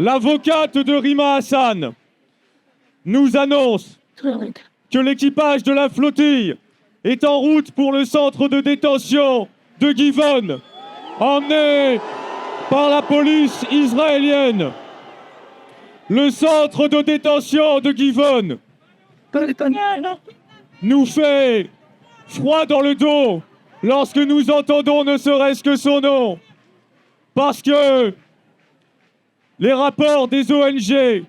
L'avocate de Rima Hassan nous annonce que l'équipage de la flottille est en route pour le centre de détention de Givon, emmené par la police israélienne. Le centre de détention de Givon nous fait froid dans le dos lorsque nous entendons ne serait-ce que son nom. Parce que les rapports des ONG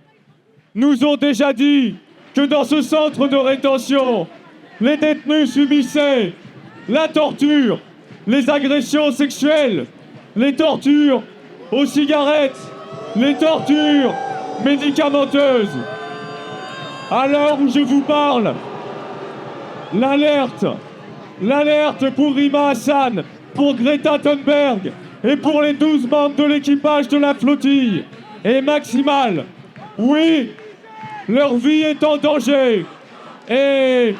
nous ont déjà dit que dans ce centre de rétention, les détenus subissaient la torture, les agressions sexuelles, les tortures aux cigarettes, les tortures médicamenteuses. À l'heure où je vous parle, l'alerte pour Rima Hassan, pour Greta Thunberg et pour les 12 membres de l'équipage de la flottille est maximale. Oui, leur vie est en danger. Et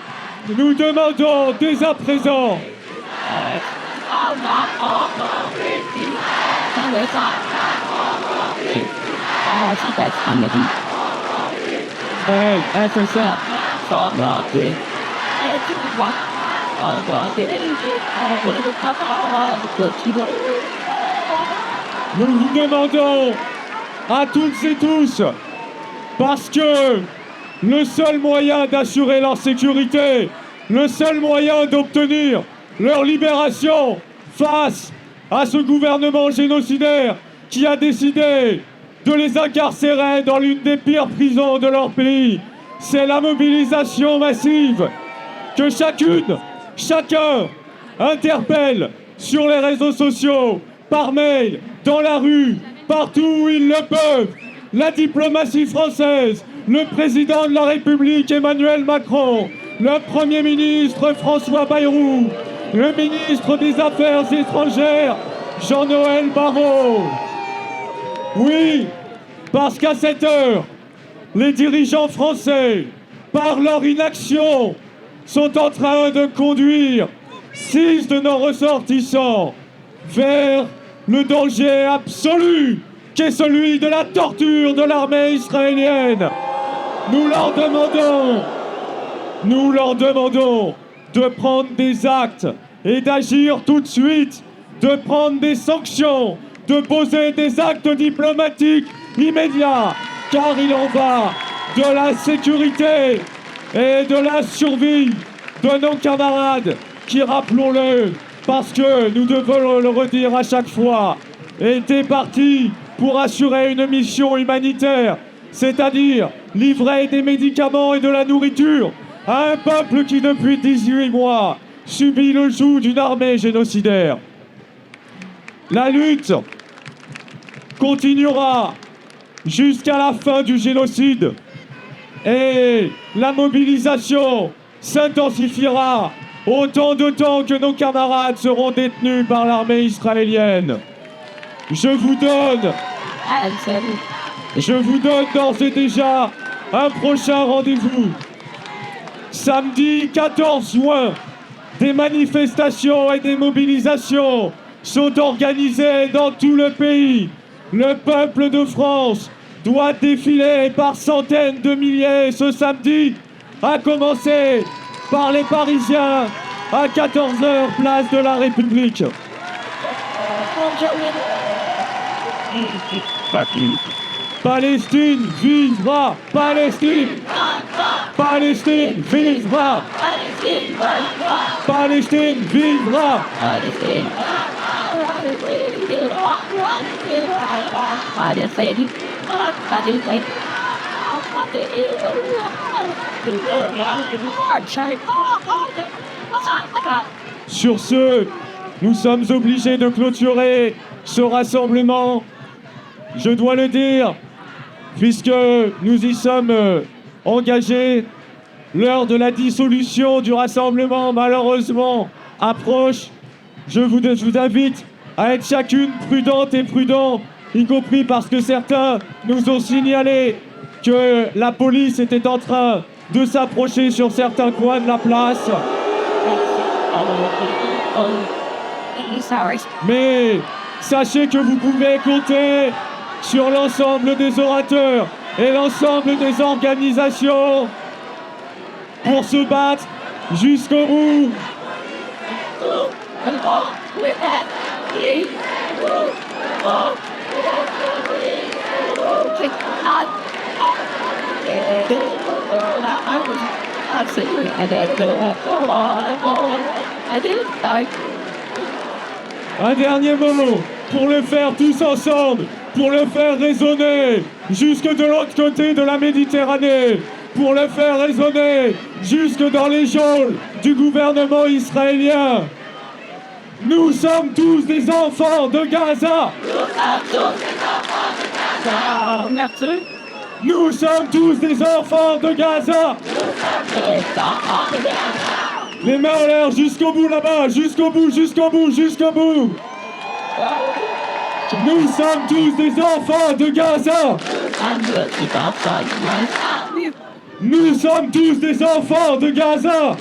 nous demandons dès à présent nous vous demandons à toutes et tous, parce que le seul moyen d'assurer leur sécurité, le seul moyen d'obtenir leur libération face à ce gouvernement génocidaire qui a décidé de les incarcérer dans l'une des pires prisons de leur pays, c'est la mobilisation massive que chacun interpelle sur les réseaux sociaux, par mail, dans la rue, partout où ils le peuvent. La diplomatie française, le président de la République Emmanuel Macron, le Premier ministre François Bayrou, le ministre des Affaires étrangères Jean-Noël Barrot. Oui, parce qu'à cette heure, les dirigeants français, par leur inaction, sont en train de conduire 6 de nos ressortissants vers le danger absolu qu'est celui de la torture de l'armée israélienne. Nous leur demandons de prendre des actes et d'agir tout de suite, de prendre des sanctions, de poser des actes diplomatiques immédiats, car il en va de la sécurité et de la survie de nos camarades qui, rappelons-le, parce que nous devons le redire à chaque fois, étaient partis pour assurer une mission humanitaire, c'est-à-dire livrer des médicaments et de la nourriture à un peuple qui, depuis 18 mois, subit le joug d'une armée génocidaire. La lutte continuera jusqu'à la fin du génocide et la mobilisation s'intensifiera autant de temps que nos camarades seront détenus par l'armée israélienne. Je vous donne d'ores et déjà un prochain rendez-vous. Samedi 14 juin, des manifestations et des mobilisations sont organisées dans tout le pays. Le peuple de France doit défiler par centaines de milliers ce samedi, à commencer par les Parisiens à 14h, place de la République. Palestine vivra! Palestine! Palestine vivra! Palestine vivra! Sur ce, nous sommes obligés de clôturer ce rassemblement. Je dois le dire, puisque nous y sommes engagés. L'heure de la dissolution du rassemblement, malheureusement, approche. Je vous invite à être chacune prudente et prudent, y compris parce que certains nous ont signalé que la police était en train de s'approcher sur certains coins de la place. Mais sachez que vous pouvez compter sur l'ensemble des orateurs et l'ensemble des organisations pour se battre jusqu'au bout. Un dernier mot pour le faire tous ensemble, pour le faire résonner jusque de l'autre côté de la Méditerranée, pour le faire résonner jusque dans les geôles du gouvernement israélien. Nous sommes tous des enfants de Gaza. Nous sommes tous des enfants de Gaza. Les mains en l'air jusqu'au bout là-bas, jusqu'au bout, jusqu'au bout, jusqu'au bout. Nous sommes tous des enfants de Gaza. Nous sommes tous des enfants de Gaza.